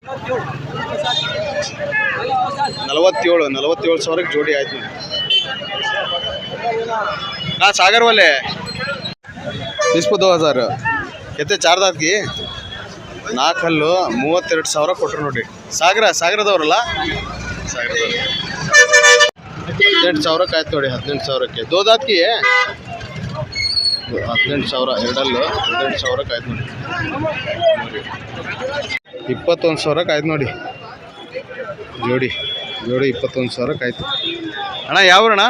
47 ಸಾವಿರಕ್ಕೆ ಜೋಡಿ ಆಯ್ತು ನೋಡಿ. ನಾ ಸಾಗರ್ वाले इसको 2000 कितने 4 दांत की 4 हल्ಲು 32 ಸಾವಿರ ಕೊಟ್ಟರು ನೋಡಿ. ಸಾಗರದವ್ರಲ್ಲ, ಸಾಗರದವ್ರು 18 ಸಾವಿರಕ್ಕೆ ಆಯ್ತು ನೋಡಿ. 18 ಸಾವಿರಕ್ಕೆ 2 दांत की 18 ಸಾವಿರ, 2 ಹಲ್ಲು 18 ಸಾವಿರಕ್ಕೆ ಆಯ್ತು ನೋಡಿ. 21 ಸಾವಿರಕ್ಕೆ ಆಯ್ತು ನೋಡಿ ಜೋಡಿ 21 ಸಾವಿರಕ್ಕೆ ಆಯ್ತು. ಅಣ್ಣ ಯಾವ್ರಣ್ಣ?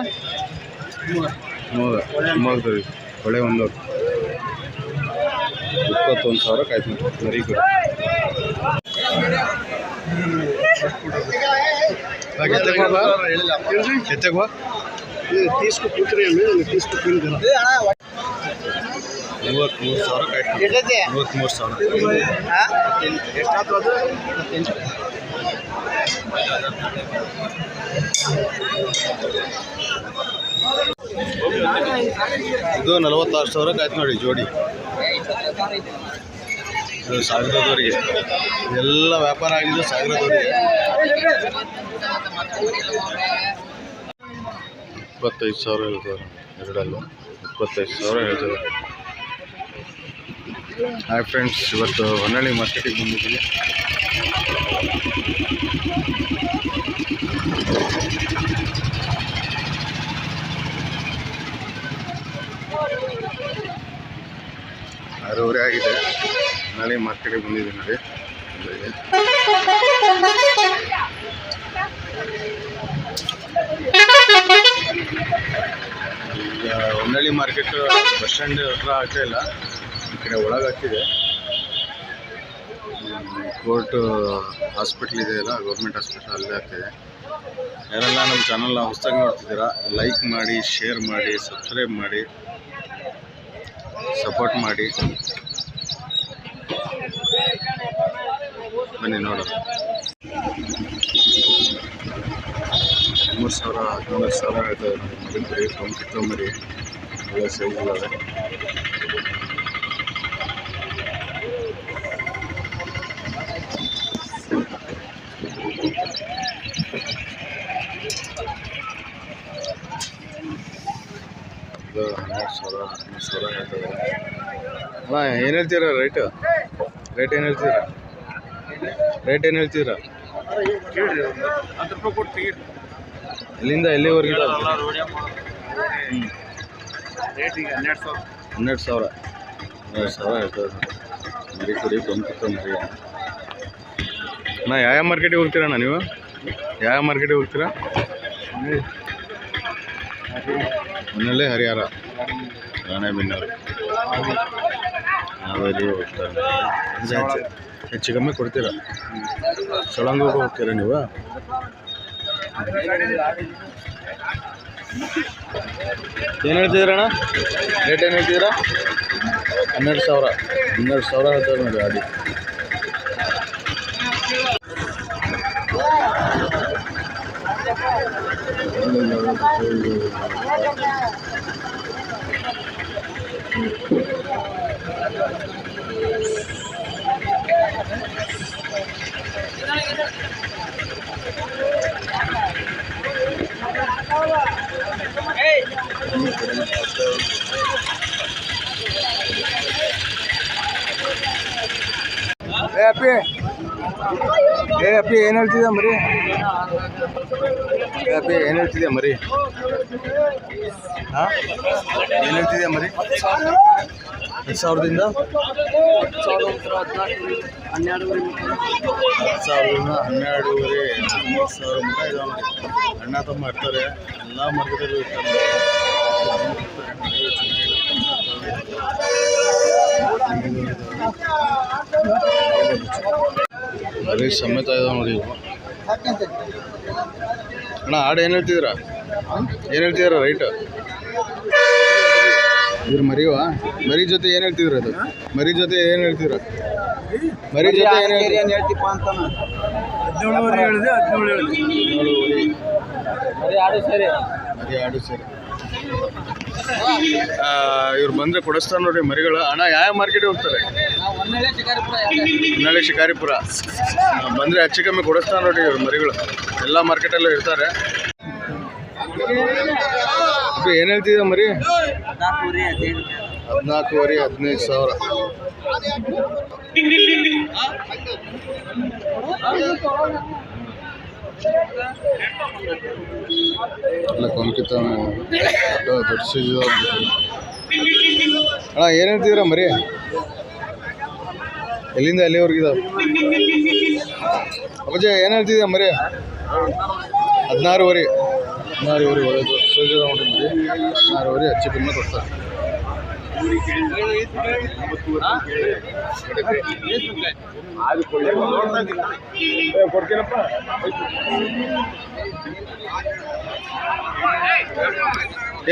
ಮೂವತ್ತು ಒಳ್ಳೆ ಒಂದು 21 ಸಾವಿರಕ್ಕೆ ಆಯ್ತು ನೋಡಿ. Very good. कितने को 30 को पूछ रहे हैं, 30 को पिन करा 53 ಸಾವಿರಕ್ಕೆ ಆಯ್ತು. 53 ಸಾವಿರ ಎಷ್ಟಾಯ್ತು ಅದು? ಇದು 46 ಸಾವಿರಕ್ಕೆ ಆಯ್ತು ನೋಡಿ ಜೋಡಿ. ಸಾಗರದವರಿಗೆ ಎಲ್ಲ ವ್ಯಾಪಾರ ಆಗಿದ್ದು ಸಾಗರದವರಿಗೆ. 25 ಸಾವಿರ ಹೇಳ್ತಾರೆ ಎರಡಲ್ಲೂ. 25 ಸಾವಿರ ಹೇಳ್ತಾರೆ. ಹಾಯ್ ಫ್ರೆಂಡ್ಸ್, ಇವತ್ತು ಹೊನ್ನಳ್ಳಿ ಮಾರ್ಕೆಟಿಗೆ ಬಂದಿದ್ದೀನಿ. ಆರೂವರೆ ಆಗಿದೆ. ಹೊನ್ನಳ್ಳಿ ಮಾರ್ಕೆಟಿಗೆ ಬಂದಿದ್ದೀನಿ ನೋಡಿ. ಈಗ ಹೊನ್ನಳ್ಳಿ ಮಾರ್ಕೆಟ್ ಬಸ್ ಸ್ಟ್ಯಾಂಡ್ ಹತ್ರ ಆಗ್ತಾ ಇಲ್ಲ, ಈ ಕಡೆ ಒಳಗೆ ಆಗ್ತಿದೆ. ಕೋರ್ಟ್ ಹಾಸ್ಪಿಟ್ಲ್ ಇದೆಯಲ್ಲ, ಗೌರ್ಮೆಂಟ್ ಹಾಸ್ಪಿಟ್ಲ್, ಅಲ್ಲೇ ಆಗ್ತಿದೆ. ಯಾರೆಲ್ಲ ನಮ್ಮ ಚಾನಲ್ನ ಹೊಸದಾಗಿ ನೋಡ್ತಿದ್ದೀರಾ, ಲೈಕ್ ಮಾಡಿ, ಶೇರ್ ಮಾಡಿ, ಸಬ್ಸ್ಕ್ರೈಬ್ ಮಾಡಿ, ಸಪೋರ್ಟ್ ಮಾಡಿ. ಬನ್ನಿ ನೋಡೋಣ. 13 ಸಾವಿರ 14 ಸಾವಿರ ಹೇಳ್ತಾರೆ ನೋಡಿ. ಮರಿನ್ ಬರೀ ಕಿತ್ತಂಬರಿ ಒಳ್ಳೆ ಸೈಜ್ ಇದ್ದಾವೆ. ಇದು 12 ಸಾವಿರ 13 ಸಾವಿರ ಹೇಳ್ತಾರೆ. ಅಣ್ಣ ಏನು ಹೇಳ್ತೀರಾ ರೇಟ್ ಏನು ಹೇಳ್ತೀರಾ? ರೇಟ್ ಏನು ಹೇಳ್ತೀರಾ? ಎಲ್ಲಿಂದ ಎಲ್ಲಿವರೆಗೆ? 12 ಸಾವಿರ ಹೇಳ್ತಾರೆ. ಮರಿ ಕುರಿ ಬಂದ್ಕಿತ್ತು ಮರಿ. ಅಣ್ಣ ಯಾವ ಮಾರ್ಕೆಟಿಗೆ ಹೋಗ್ತೀರಣ್ಣ ನೀವು? ಯಾವ ಮಾರ್ಕೆಟಿಗೆ ಹೋಗ್ತೀರಾ? ಹೊನ್ನಳ್ಳಿ, ಹರಿಹರ, ರಾಣೆಬೆನ್ನೂರು, ಹಾವೇರಿ ಹೋಗ್ತಾರೆ. ಹೆಚ್ಚು ಕಮ್ಮಿ ಕೊಡ್ತೀರಾ? ಸೊಳಂಗೋಗಿ ಹೋಗ್ತೀರಾ ನೀವು? ಏನು ಹೇಳ್ತಿದ್ದೀರಣ್ಣ? ರೇಟ್ ಏನು ಹೇಳ್ತಿದ್ದೀರಾ? 12 ಸಾವಿರ ಹೇಳ್ತಾರೆ ನೋಡಿ ಗಾಡಿ. ಅಪ್ಪಿ ಏನು ಹೇಳ್ತಿದ್ಯಾ ಮರಿ? ಅಪ್ಪಿ ಏನು ಹೇಳ್ತಿದ್ಯಾ ಮರಿ? ಹಾಂ, ಏನು ಹೇಳ್ತಿದ್ಯಾ ಮರಿ? 10 ಸಾವಿರದಿಂದ 12,500 30,000 ಮಟ್ಟ ಇದಾವೆ ನೋಡಿ. ಅಣ್ಣ ತಮ್ಮ ಇರ್ತಾರೆ, ಎಲ್ಲ ಮಾರ್ಕೆಟಲ್ಲೂ ಇರ್ತಾರೆ. ಮರಿ ಸಮೇತ ಇದಾವೆ ನೋಡಿ. ಅಣ್ಣ ಆಡು ಏನು ಹೇಳ್ತಿದ್ದೀರಾ? ರೈಟ್ ಇದ್ರ ಮರಿವಾ? ಮರಿ ಜೊತೆ ಏನು ಹೇಳ್ತಿದ್ರ? ಅದು ಮರಿ ಜೊತೆ ಏನು ಹೇಳ್ತಿದ್ರ? ಮರಿ ಜೊತೆ ಏನು ಹೇಳ್ತೀಪ್ಪ ಅಂತ? 17 ಹೇಳಿದೆ. 17 ಹೇಳಿದೆ. ಮರಿ ಆಡು ಸರಿ. ಇವ್ರು ಬಂದರೆ ಕೊಡಿಸ್ತಾರೆ ನೋಡಿ ಮರಿಗಳು. ಅಣ್ಣ ಯಾವ ಮಾರ್ಕೆಟಿಗೆ ಹೋಗ್ತಾರೆ? ಹೊನ್ನಾಳಿ ಶಿಕಾರಿಪುರ. ಬಂದರೆ ಹೆಚ್ಚು ಕಮ್ಮಿ ಕೊಡಿಸ್ತಾರೆ ನೋಡಿ ಇವ್ರು ಮರಿಗಳು. ಎಲ್ಲ ಮಾರ್ಕೆಟಲ್ಲೂ ಇರ್ತಾರೆ. ಏನು ಹೇಳ್ತಿದ್ದೆ ಮರಿ? 14,500 15,000. ಅಲ್ಲ ಕೊಂಕಿತ ದೊಡ್ಡ ಅಣ್ಣ ಏನು ಹೇಳ್ತಿದ್ದೀರ ಮರಿ? ಎಲ್ಲಿಂದ ಎಲ್ಲಿವರೆಗಿದಾವೆ ಅಪ್ಪಾಜಿ? ಏನು ಹೇಳ್ತಿದ್ದೀರ ಮರಿ? 16,500. 16,500 ದೊಡ್ಡ ನೋಡಿ ಮರಿ. 16,500 ಹೆಚ್ಚು ಕಮ್ಮಿ ಕೊಡ್ತಾರೆ.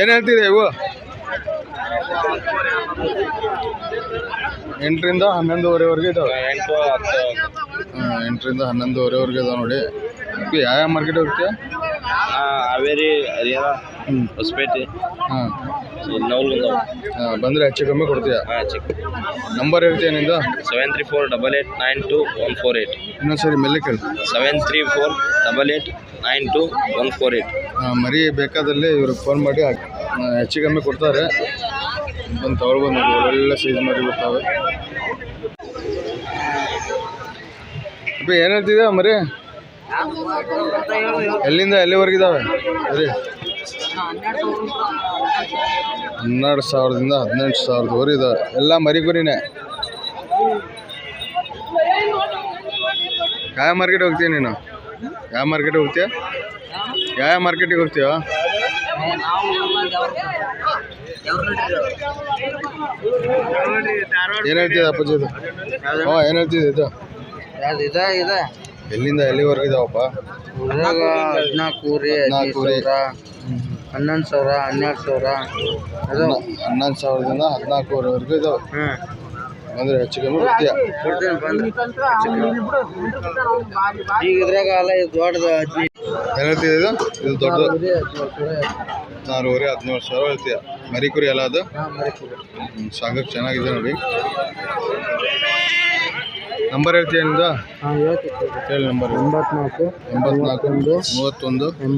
ಏನು ಹೇಳ್ತಿದೆ ಇವು? 8ರಿಂದ 11,500ವರೆಗೆ ಇದಾವೆ. 8ರಿಂದ 11,500ವರೆಗೆ ಇದಾವೆ ನೋಡಿ. ಯಾವ ಮಾರ್ಕೆಟ್ ಹೋಗ್ತೀಯ? ಹಾವೇರಿ, ಹರಿಯಾಣ, ಹೊಸಪೇಟೆ. ಹಾಂ, ಬಂದರೆ ಹೆಚ್ಚು ಕಮ್ಮಿ ಕೊಡ್ತೀಯ? ನಂಬರ್ ಹೇಳ್ತೀಯ ನಿಂದು? 7348892148. ಇನ್ನೊಂದ್ಸರಿ ಮೇಲೆ ಕೇಳಿ. 7348892148. ಮರಿ ಬೇಕಾದಲ್ಲಿ ಇವ್ರಿಗೆ ಫೋನ್ ಮಾಡಿ ಹೆಚ್ಚು ಕಮ್ಮಿ ಕೊಡ್ತಾರೆ. ಬಂದು ತೊಗೊಳ್ಬೋದು ನೋಡಿ. ಒಳ್ಳೆ ಸೈಜ್ ಮರಿ ಬರ್ತಾವೆ. ಏನು ಹೇಳ್ತಿದ್ದೆ ಮರಿ? ಎಲ್ಲಿಂದ ಎಲ್ಲಿವರೆಗಿದ್ದಾವೆ ಸರಿ? 12,000ದಿಂದ 18,000ದವರೆಗೆ ಇದ್ದಾವೆ. ಎಲ್ಲ ಮರಿಗುರಿನೇ. ಯಾವ ಮಾರ್ಕೆಟ್ ಹೋಗ್ತೀಯ ನೀನು? ಯಾವ ಮಾರ್ಕೆಟ್ ಹೋಗ್ತೀಯ? ಯಾವ ಮಾರ್ಕೆಟಿಗೆ ಹೋಗ್ತೀಯ? ಏನು ಹೇಳ್ತಿದ್ದೆ ಅಪ್ಪಾಜಿ ಇದು? ಏನು ಹೇಳ್ತಿದ್ದೆ ಇದು? ಎಲ್ಲಿಂದ ಎಲ್ಲಿವರೆಗೆ ಇದಾವಪ್ಪ? 14,000, 11,000, 12,000. 11,000ದಿಂದ 14,000ವರೆಗೂ ಇದಾವೆ. ಅಂದರೆ ಹೆಚ್ಚು ಕಮ್ಮಿ ಬರ್ತೀಯ? ಈಗ ಇದ್ರಾಗ ಅಲ್ಲ, ಇದು ದೊಡ್ಡದು. ಏನು ಹೇಳ್ತಿದ್ದೆ ಇದು? ಇದು ದೊಡ್ಡದು 14,500 17,000 ಹೇಳ್ತೀಯ. ಮರಿ ಕುರಿ ಅಲ್ಲ ಅದು? ಸಾಕಕ್ಕೆ ಚೆನ್ನಾಗಿದೆ ನೋಡಿ. ನಂಬರ್ ಹೇಳ್ತೀಯ ನಿಂದ? ಹೇಳಿ ನಂಬರ್. 84 31 84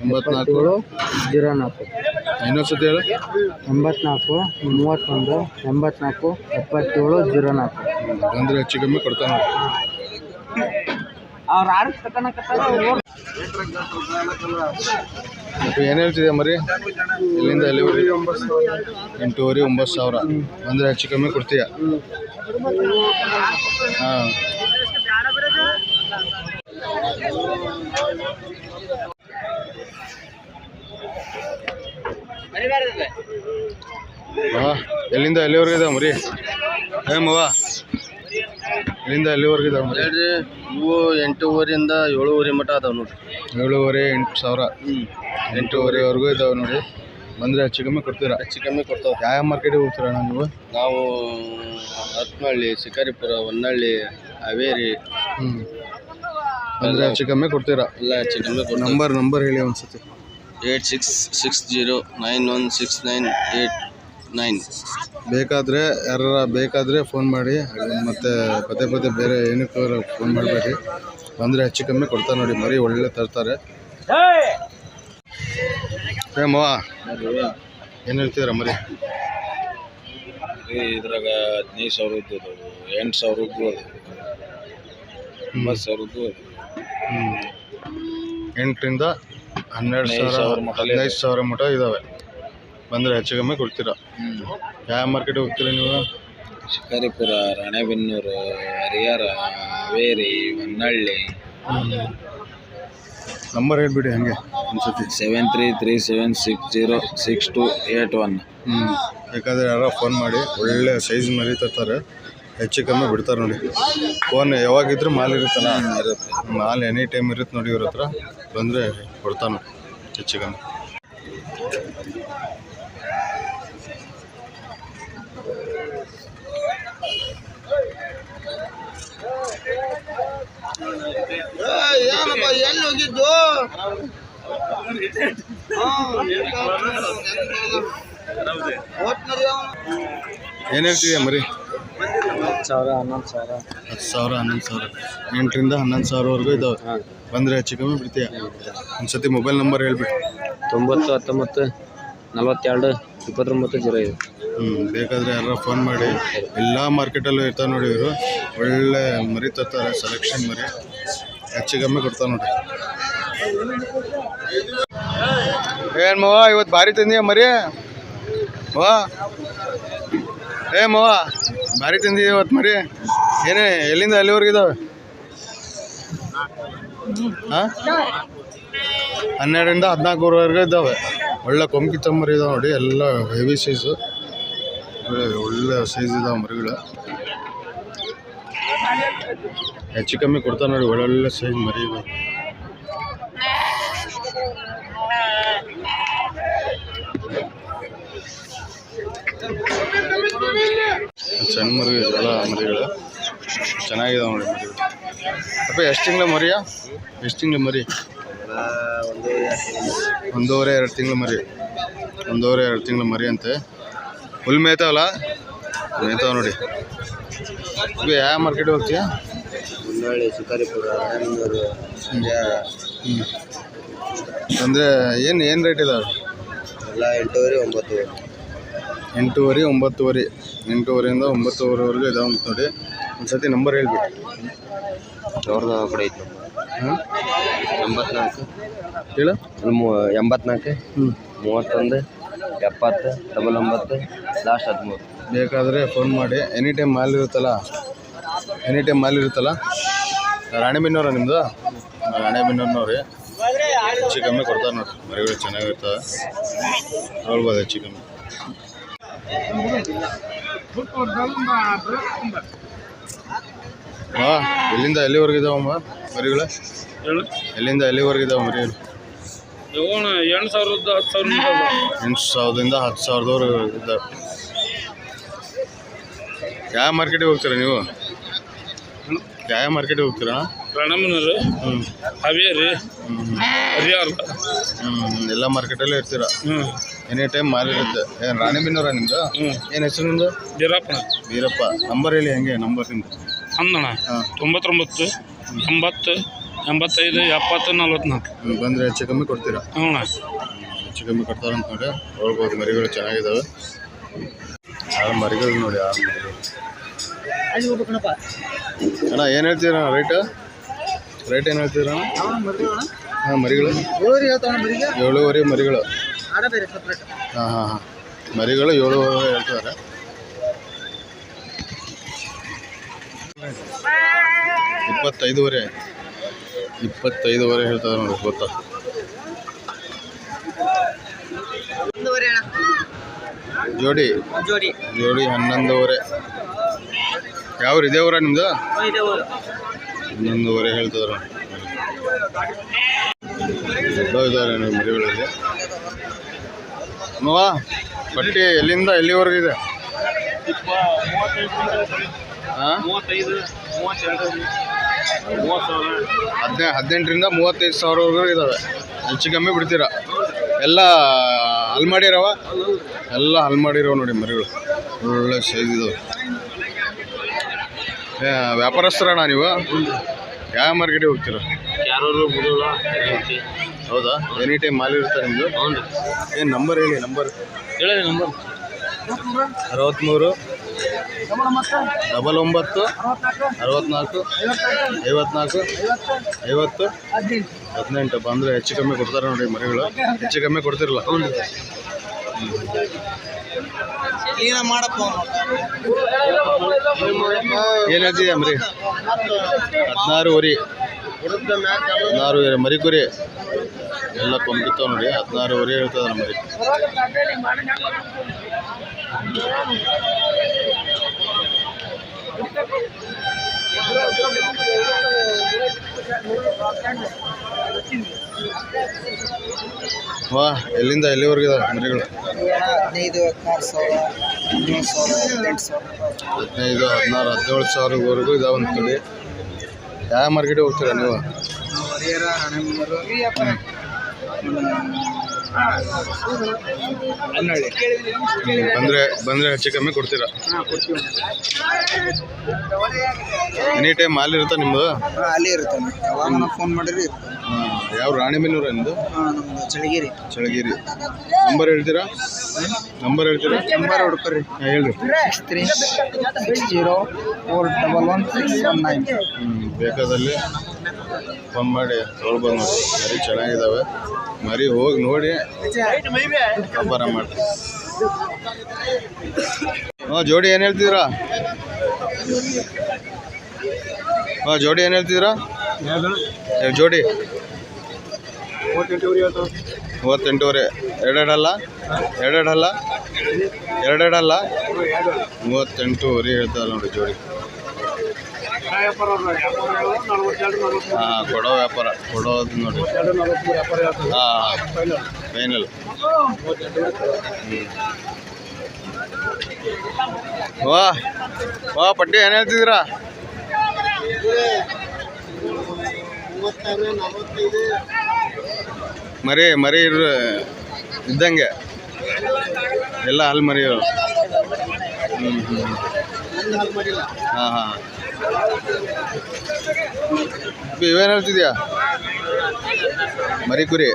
84 04. ಇನ್ನೊಂದ್ಸತಿ ಹೇಳು. 84 31 84 77 04. ಅಂದರೆ ಹೆಚ್ಚು ಕಮ್ಮಿ ಕೊಡ್ತಾನೆ. ಮತ್ತು ಏನು ಹೇಳ್ತಿದ್ಯಾ ಮರಿ? ಇಲ್ಲಿಂದ ಎಲ್ಲಿವರೆಗೆ? 8,500 9,000. ಅಂದರೆ ಹೆಚ್ಚು ಕಮ್ಮಿ ಕೊಡ್ತೀಯ? ಹಾಂ. ಎಲ್ಲಿಂದ ಎಲ್ಲಿವರೆಗೆ ಇದಾವೆ ಮರಿ? ಮವ ಇಲ್ಲಿಂದ ಎಲ್ಲಿವರೆಗೆ ಇದಾವೆ ಮರಿ? ಇವು 8,500ರಿಂದ 7,500 ಮಟ್ಟ ಅದಾವೆ ನೋಡಿ. 7,500 8,000. 8,500ವರೆಗೂ ಇದಾವೆ ನೋಡಿ. ಬಂದರೆ ಹೆಚ್ಚು ಕಮ್ಮಿ ಕೊಡ್ತೀರಾ? ಹೆಚ್ಚು ಕಮ್ಮಿ ಕೊಡ್ತಾವೆ. ಯಾವ ಮಾರ್ಕೆಟಿಗೆ ಹೋಗ್ತೀರಾ ನೀವು? ನಾವು ಹತ್ನಹಳ್ಳಿ, ಶಿಕಾರಿಪುರ, ಹೊನ್ನಾಳಿ, ಹಾವೇರಿ. ಅಂದರೆ ಹೆಚ್ಚು ಕಮ್ಮಿ ಕೊಡ್ತೀರಾ? ಎಲ್ಲ ಹೆಚ್ಚು ಕಮ್ಮಿ ಕೊಡ್ತೀವಿ. ನಂಬರ್ ಹೇಳಿ ಒಂದ್ಸತಿ. 8660916989. ಬೇಕಾದರೆ ಫೋನ್ ಮಾಡಿ. ಮತ್ತು ಪದೇ ಬೇರೆ ಏನಕ್ಕೆ ಫೋನ್ ಮಾಡಬೇಡಿ. ಬಂದರೆ ಹೆಚ್ಚು ಕಮ್ಮಿ ಕೊಡ್ತಾರೆ ನೋಡಿ. ಮರಿ ಒಳ್ಳೆ ತರ್ತಾರೆ. ಮವ ಏನು ಹೇಳ್ತೀರಾ ಮರಿ? ಇದ್ರಾಗ 15,000 ಇದ್ದವು, 8,000 ಇದ್ದವು, 9,000 8ರಿಂದ 12,000 15,000 ಮಟ್ಟ ಇದ್ದಾವೆ. ಬಂದರೆ ಹೆಚ್ಚು ಕಮ್ಮಿ ಕೊಡ್ತೀರಾ? ಯಾವ ಮಾರ್ಕೆಟಿಗೆ ಹೋಗ್ತೀರಾ ನೀವು? ಶಿಕಾರಿಪುರ, ರಾಣೆಬೆನ್ನೂರು, ಹರಿಹರ, ಹಾವೇರಿ, ಹೊನ್ನಾಳಿ. ನಂಬರ್ ಹೇಳ್ಬಿಡಿ ಹಾಗೆ ಒಂದ್ಸತಿ. 7337606281. ಬೇಕಾದರೆ ಯಾರೋ ಫೋನ್ ಮಾಡಿ. ಒಳ್ಳೆ ಸೈಜ್ ಮರಿ ತರ್ತಾರೆ. ಹೆಚ್ಚು ಕಮ್ಮಿ ಬಿಡ್ತಾರೆ ನೋಡಿ. ಫೋನ್ ಯಾವಾಗಿದ್ರೂ ಮಾಲ್ ಇರುತ್ತಲ್ಲ, ಮಾಲ್ ಎನಿ ಟೈಮ್ ಇರುತ್ತೆ ನೋಡಿ. ಇವ್ರ ಹತ್ರ ಬಂದರೆ ಕೊಡ್ತಾನೆ ಹೆಚ್ಚು ಕಮ್ಮಿ. ಎಲ್ಲಿ ಹೋಗಿದ್ದು? ಏನು ಹೇಳ್ತಿದ್ಯಾ ಮರಿ? 10,000 11,000 10,000 11,000 8ರಿಂದ 11,000ವರೆಗೂ ಇದಾವೆ. ಬಂದರೆ ಹೆಚ್ಚು ಕಮ್ಮಿ ಬಿಡ್ತೀಯ? ಒಂದ್ಸತಿ ಮೊಬೈಲ್ ನಂಬರ್ ಹೇಳ್ಬಿಟ್ಟು. 90 19 42 29 05. ಬೇಕಾದರೆ ಯಾರು ಫೋನ್ ಮಾಡಿ. ಎಲ್ಲ ಮಾರ್ಕೆಟಲ್ಲೂ ಇರ್ತಾವೆ ನೋಡಿ ಇವರು. ಒಳ್ಳೆ ಮರಿ ತರ್ತಾರೆ, ಸೆಲೆಕ್ಷನ್ ಮರಿ, ಹೆಚ್ಚು ಕಮ್ಮಿ ಕೊಡ್ತಾವೆ ನೋಡಿ. ಏನು ಮವ ಇವತ್ತು ಭಾರಿ ತಂದೀಯ ಮರಿ? ಮವ ಮವ ಭಾರಿ ತಂದಿದ್ದೀವಿ ಇವತ್ತು ಮರಿ. ಏನೇ ಎಲ್ಲಿಂದ ಎಲ್ಲಿವರೆಗೆ ಇದಾವೆ? ಹಾಂ 12ರಿಂದ 14ವರೆಗೂ ಇದ್ದಾವೆ. ಒಳ್ಳೆ ಕೊಂಬಿ ಮರಿ ಇದಾವೆ ನೋಡಿ. ಎಲ್ಲ ಹೆವಿ ಸೈಜು, ಒಳ್ಳೆ ಸೈಜ್ ಇದಾವೆ ಮರಿಗಳು. ಹೆಚ್ಚು ಕಮ್ಮಿ ಕೊಡ್ತಾರೆ ನೋಡಿ. ಒಳ್ಳೊಳ್ಳೆ ಸೈಜ್ ಮರಿ ಇದಾವೆ. ಸಣ್ಣ ಮರಿ ಎಲ್ಲ ಮರಿಗಳು ಚೆನ್ನಾಗಿದಾವೆ ನೋಡಿ ಮರಿಗಳು. ಅಪ್ಪ ಎಷ್ಟು ತಿಂಗಳ ಮರಿಯಾ? ಎಷ್ಟು ತಿಂಗಳ ಮರಿ? 1.5 2 ತಿಂಗಳ ಮರಿ. 1.5 2 ತಿಂಗಳ ಮರಿ ಅಂತೆ. ಫುಲ್ ಮೇಯ್ತಾವಲ್ಲ? ಮೇಯ್ತಾವ ನೋಡಿ. ಈಗ ಯಾವ ಮಾರ್ಕೆಟ್ ಹೋಗ್ತೀಯಾ? ಅಂದರೆ ಏನು ರೇಟ್ ಇದಾವೆ? ಎಲ್ಲ 8,500 9,000. 8,500 8,500ರಿಂದ 9,000ವರೆಗೂ ಇದಾವೆ ನೋಡಿ. ಒಂದು ಸತಿ ನಂಬರ್ ಹೇಳ್ಬಿಟ್ಟು. ಅವ್ರದ್ದು ಕಡೆ ಐತೆ. ಹಾಂ 84 ಹೇಳು. 84 31 70 99 ಲಾಸ್ಟ್ 13. ಬೇಕಾದರೆ ಫೋನ್ ಮಾಡಿ. ಎನಿ ಟೈಮ್ ಮಾಲ್ ಇರುತ್ತಲ್ಲ, ರಾಣಿಬೆನ್ನೂರ ನಿಮ್ಮದು? ರಾಣಿಬೆನ್ನೂರಿನವ್ರಿ. ಹೆಚ್ಚು ಕಮ್ಮಿ ಕೊಡ್ತಾರೆ ನೋಡಿ. ಮರಿಗಳು ಚೆನ್ನಾಗಿರ್ತವೆ, ನೋಡ್ಬೋದು ಹೆಚ್ಚು ಕಮ್ಮಿ. ಹಾಂ ಎಲ್ಲಿಂದ ಎಲ್ಲಿವರೆಗೆ ಇದಾವಮ್ಮ ಮರಿಗಳು? ಎಲ್ಲಿಂದ ಎಲ್ಲಿವರೆಗೆ ಇದಾವೆ ಮರಿಗಳು? 8,000 8,000ದಿಂದ 10,000ದವರೆಗೂ ಇದ್ದಾವೆ. ಯಾವ ಮಾರ್ಕೆಟಿಗೆ ಹೋಗ್ತೀರಾ ನೀವು? ಯಾವ ಮಾರ್ಕೆಟಿಗೆ ಹೋಗ್ತೀರಾ? ರಾಣಮ್ಮನವರು, ಹಾವೇರಿ, ಹರಿಹರ. ಎಲ್ಲ ಮಾರ್ಕೆಟಲ್ಲೇ ಇರ್ತೀರಾ? ಎನಿ ಟೈಮ್ ಮಾಲ್ ಇರುತ್ತೆ. ಏನು ರಾಣಿಬೆನ್ನೂರ ನಿಮ್ಮದು? ಏನು ಹೆಸರು ನಿಮ್ಮದು? ವೀರಪ್ಪ. ನಂಬರ್ ಹೇಳಿ. ಹೆಂಗೆ ನಂಬರ್ ನಿಮ್ಮದು? 99 80 85 70 44. ಬಂದರೆ ಹೆಚ್ಚು ಕಮ್ಮಿ ಕೊಡ್ತೀರಾ? ಹೆಚ್ಚು ಕಮ್ಮಿ ಕೊಡ್ತಾರಂತ ನೋಡಿ. ನೋಡ್ಬೋದು ಮರಿಗಳು ಚೆನ್ನಾಗಿದ್ದಾವೆ. ಆ ಮರಿಗಳು ನೋಡಿ. ಆ ಮರಿಗಳು ಅಣ್ಣ ಏನು ಹೇಳ್ತೀರಾ ರೇಟ್ ಏನು ಹೇಳ್ತೀರಾ? ಹಾಂ ಮರಿಗಳು 7,500 ಮರಿಗಳು. ಹಾಂ ಮರಿಗಳು 7,500 ಹೇಳ್ತಾರೆ. 25,500 ಹೇಳ್ತಾರೆ ನೋಡಿ. ಗೊತ್ತಾ? ಜೋಡಿ 11,500. ಯಾವ ಇದೇ ಊರ ನಿಮ್ಮದು? 11,500 ಹೇಳ್ತಿದ್ರು. ದೊಡ್ಡ ಇದ್ದಾರೆ ನೀವು ಮರಿಗಳಲ್ಲಿ. ಅಮ್ಮವ್ವ ಬಟ್ಟೆ ಎಲ್ಲಿಂದ ಎಲ್ಲಿವರೆಗಿದೆ? ಹಾಂ 18ರಿಂದ 35,000ವರೆಗೂ ಇದ್ದಾವೆ. ಹೆಚ್ಚು ಕಮ್ಮಿ ಬಿಡ್ತೀರಾ? ಎಲ್ಲ ಹಲ್ಮಾಡಿರವ? ಎಲ್ಲ ಹಲ್ಮಾಡಿರವ ನೋಡಿ ಮರಿಗಳು. ಒಳ್ಳೆ ಸೈಜ್ ಇದಾವೆ. ವ್ಯಾಪಾರಸ್ಥರಣ್ಣ ನೀವು? ಯಾವ ಮಾರ್ಕೆಟಿಗೆ ಹೋಗ್ತೀರಾ? ಹೌದಾ? ಎನಿ ಟೈಮ್ ಮಾಲ್ ಇರುತ್ತೆ ನಿಮ್ಮದು? ಏನು ನಂಬರ್ ಹೇಳಿ. ನಂಬರ್ 63 99 64 54 50 18. ಬಂದರೆ ಹೆಚ್ಚು ಕಮ್ಮಿ ಕೊಡ್ತಾರೆ ನೋಡಿ ಮರಿಗಳು. ಹೆಚ್ಚು ಕಮ್ಮಿ ಕೊಡ್ತಿರಲ್ಲ? ಏನು ಹೇಳ್ತಿದ್ಯಾ ಮರಿ? 16 ಮರಿ ಕುರಿ ಎಲ್ಲ ಕೊಂಬಿತ್ತಾವ ನೋಡಿ. 16 ಹೇಳ್ತದ ಮರಿ. ವಾ ಎಲ್ಲಿಂದ ಎಲ್ಲಿವರೆಗೆ ಇದಾವೆ ಮರಿಗಳು? 15 16 17,000ವರೆಗೂ ಇದಾವೆ ಅಂತ ನೋಡಿ. ಯಾವ ಮಾರ್ಕೆಟಿಗೆ ಹೋಗ್ತೀರಾ ನೀವು? ಬಂದರೆ ಹೆಚ್ಚು ಕಮ್ಮಿ ಕೊಡ್ತೀರಾ? ಎನಿ ಟೈಮ್ ಮಾಲ್ ಇರುತ್ತಾ ನಿಮ್ಮದು? ಅಲ್ಲಿ ಇರುತ್ತೆ ಯಾವಾಗ ಫೋನ್ ಮಾಡಿರಿ. ಯಾವ ರಾಣಿಬೆನ್ನೂರ ನಿಮ್ಮದು? ನಮ್ದು ಚಳಗಿರಿ. ಚಳಗಿರಿ. ನಂಬರ್ ಹೇಳ್ತೀರಾ? ನಂಬರ್ ಹುಡುಕ್ರಿ. ಹೇಳ್ರಿ. 6360411619. ಬೇಕಾದಲ್ಲಿ ಫೋನ್ ಮಾಡಿ ತೊಗೊಳ್ಬೋದು ನೋಡಿ. ಮರಿ ಚೆನ್ನಾಗಿದ್ದಾವೆ. ಮರಿ ಹೋಗಿ ನೋಡಿ ವ್ಯಾಪಾರ ಮಾಡ್ತೀವಿ. ಜೋಡಿ ಏನು ಹೇಳ್ತಿದ್ದೀರಾ? ಜೋಡಿ ಏನು ಹೇಳ್ತಿದ್ದೀರಾ? ಜೋಡಿ 38,000. ಎರಡೆರಡಲ್ಲ 38,000 ಹೇಳ್ತಾರೆ ನೋಡಿ ಜೋಡಿ. ಹಾಂ, ಕೊಡೋ ವ್ಯಾಪಾರ ಕೊಡೋದು ನೋಡಿ. ಹಾಂ, ಫೈನಲ್. ವಾ ಪಟ್ಟಿ ಏನು ಹೇಳ್ತಿದ್ದೀರಾ? ಮರಿ ಇದ್ದಂಗೆ ಎಲ್ಲ ಹಲ್ ಮರಿ. ಹಾಂ ಇವೇನು ಹೇಳ್ತಿದ್ಯಾ? ಮರಿ ಕುರಿ.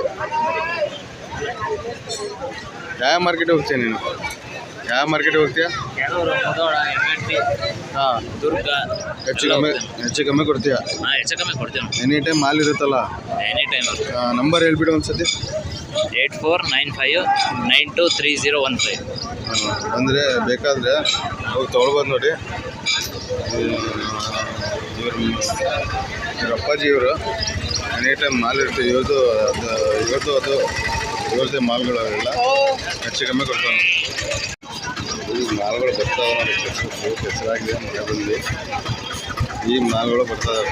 ಯಾವ ಮಾರ್ಕೆಟ್ ಹೋಗ್ತೀಯ ನೀನು? ಯಾವ ಮಾರ್ಕೆಟ್ ಹೋಗ್ತೀಯ? ಹಾಂ, ಹೆಚ್ಚು ಕಮ್ಮಿ ಕೊಡ್ತೀಯ? ಎನಿ ಟೈಮ್ ಮಾಲ್ ಇರುತ್ತಲ್ಲ? ನಂಬರ್ ಹೇಳ್ಬಿಡು ಒಂದ್ಸತಿ. 8495923015. ಅಂದರೆ ಬೇಕಾದರೆ ಹೋಗಿ ತೊಗೊಳ್ಬೋದು ನೋಡಿ. ಇವ್ರ ಅಪ್ಪಾಜಿ ಇವರು ಎನಿ ಟೈಮ್ ಮಾಲ್ ಇರ್ತೀವಿ. ಇವ್ರದ್ದೇ ಮಾಲ್ಗಳು ಅವೆಲ್ಲ ಹೆಚ್ಚು ಕಮ್ಮಿ ಕೊಡ್ತಾವೆ. ಈ ಮಾಲ್ಗಳು ಬರ್ತಾವೆ ನೋಡಿ. ಹೆಸರಾಗಿದೆ ಮನೆ ಬಂದು ಈ ಮಾಲ್ಗಳು ಬರ್ತವೆ.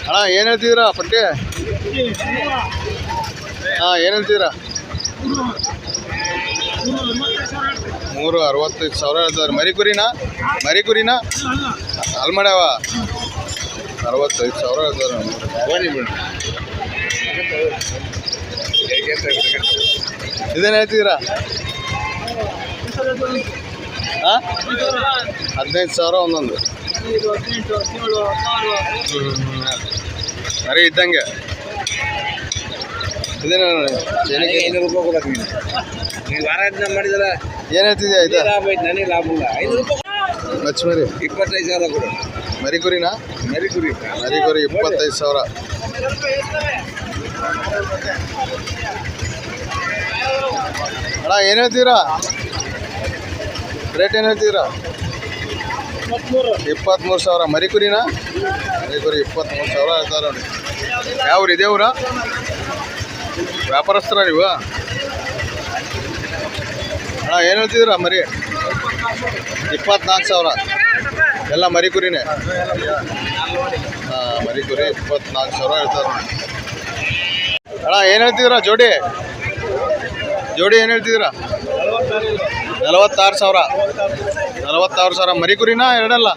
ಅಣ್ಣ ಏನು ಹೇಳ್ತಿದ್ದೀರಾ ಪಟ್ಟಿ? ಹಾಂ, ಏನು ಹೇಳ್ತಿದ್ದೀರಾ? 365,000 ಹೇಳ್ತಾರೆ. ಮರಿ ಕುರಿನಾ ಅಲ್ಲಿ ಮಾಡ್ಯಾವ? 65,000 ಹೇಳ್ತಾರೆ. ಇದೇನು ಹೇಳ್ತಿದ್ದೀರಾ? ಹಾಂ, 15,000 ಒಂದೊಂದು. ಮರಿ ಇದ್ದಂಗೆ. ಇದೇನು ಏನು ಹೇಳ್ತಿದ್ಯಾ? ಇದು ನನಗೆ ಲಾಭ ಇಲ್ಲ. 5 ರೂಪಾಯಿ ಮಚ್ಚ ಮರಿ 25,000 ಕೊಡು. ಮರಿ ಕುರಿನಾ? ಮರಿ ಕುರಿ 25,000. ಅಣ್ಣ ಏನು ಹೇಳ್ತೀರಾ? ರೇಟ್ ಏನು ಹೇಳ್ತೀರಾ? 23,000. ಮರಿ ಕುರಿ 23,000 ಹೇಳ್ತಾರೆ ನೋಡಿ. ಯಾವ ಊರು? ಇದೇ ಊರ? ವ್ಯಾಪಾರಸ್ಥರ ನೀವು? ಅಣ್ಣ ಏನು ಹೇಳ್ತಿದ್ದೀರಾ? ಮರಿ 24,000. ಎಲ್ಲ ಮರಿ ಕುರಿನೇ? ಹಾಂ, ಮರಿ ಕುರಿ 24,000 ಹೇಳ್ತಾರೆ ನೋಡಿ. ಅಣ್ಣ ಏನು ಹೇಳ್ತಿದ್ದೀರಾ? ಜೋಡಿ ಏನು ಹೇಳ್ತಿದ್ದೀರಾ? 46,000. 46,000. ಮರಿ ಕುರಿನಾ? ಎರಡಲ್ಲ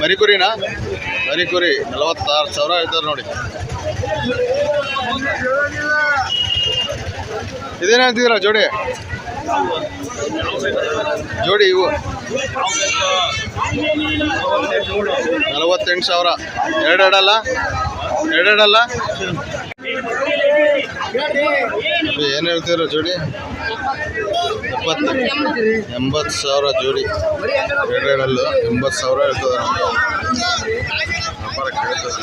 ಮರಿ ಕುರಿ 46,000 ಹೇಳ್ತಾರೆ ನೋಡಿ. ಇದೇನು ಹೇಳ್ತಿದ್ದೀರಾ? ಜೋಡಿ ಇವು 48,000. ಎರಡೆರಡಲ್ಲ ಏನು ಹೇಳ್ತೀರಾ? ಜೋಡಿ 80,000 ಜೋಡಿ. ಎರಡೆರಡಲ್ಲು 80,000 ಹೇಳ್ತದೆ. ವ್ಯಾಪಾರ ಕೇಳ್ತದೆ.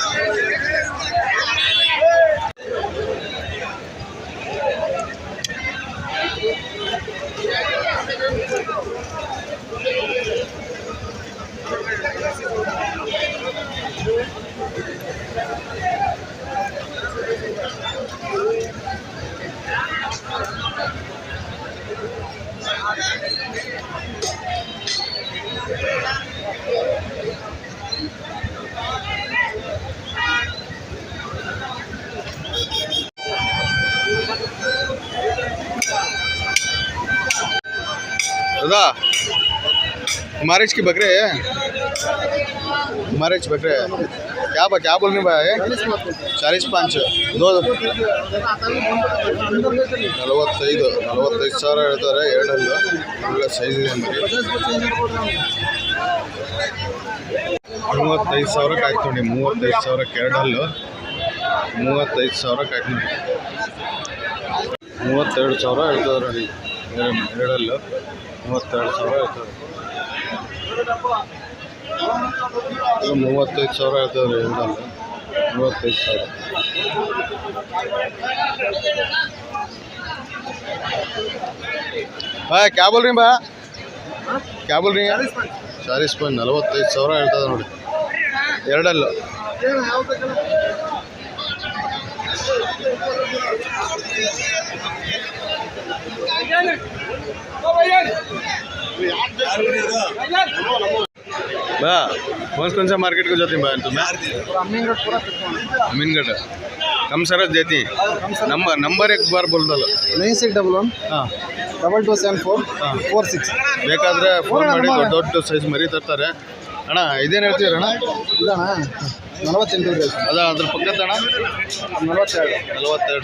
ಹೌದಾ? मारिच की बकरे है मारिच बकरे क्या बोल रहे भाई 45 दो 45 ಸಾವಿರ ಹೇಳ್ತಾರೆ ಎರಡಲ್ಲೂ ಒಳ್ಳೆ ಸೈಜ್ ಇದೆ ಮರಿ 35 ಸಾವಿರಕ್ಕೆ ಆಯ್ತು ನೋಡಿ 35 ಸಾವಿರಕ್ಕೆ ಎರಡಲ್ಲೂ 35 ಸಾವಿರಕ್ಕೆ ಆಯ್ತು ನೋಡಿ 32 ಸಾವಿರ ಹೇಳ್ತಾರೆ ನೋಡಿ ಎರಡಲ್ಲೂ 32 ಸಾವಿರ ಹೇಳ್ತಾರೆ 35 ಸಾವಿರ ಹೇಳ್ತಾರೆ ಎರಡಲ್ಲೂ 35 ಸಾವಿರ भाई क्या बोल रही हैं भैया क्या बोल रही हैं 40.45 ಸಾವಿರ ಹೇಳ್ತದೆ ನೋಡಿ ಎರಡಲ್ಲೂ भैया कौन सा मार्केट को जाती हैं भैया तुम्हें अमीनगढ़ कम सरस देती नंबर एक बार बोल दो 9611 ಹಾಂ 2274 46 ಬೇಕಾದರೆ ಫೋನ್ ಮಾಡಿ ದೊಡ್ಡ ಸೈಜ್ ಮರಿ ತರ್ತಾರೆ ಅಣ್ಣ ಇದೇನು ಹೇಳ್ತೀರ ಅಣ್ಣ ಇಲ್ಲ ಅಣ್ಣ 48 ಇದೆ ಅದ ಅದ್ರ ಪಕ್ಕದ ಅಣ್ಣ 42 ಸಾವಿರ 48 42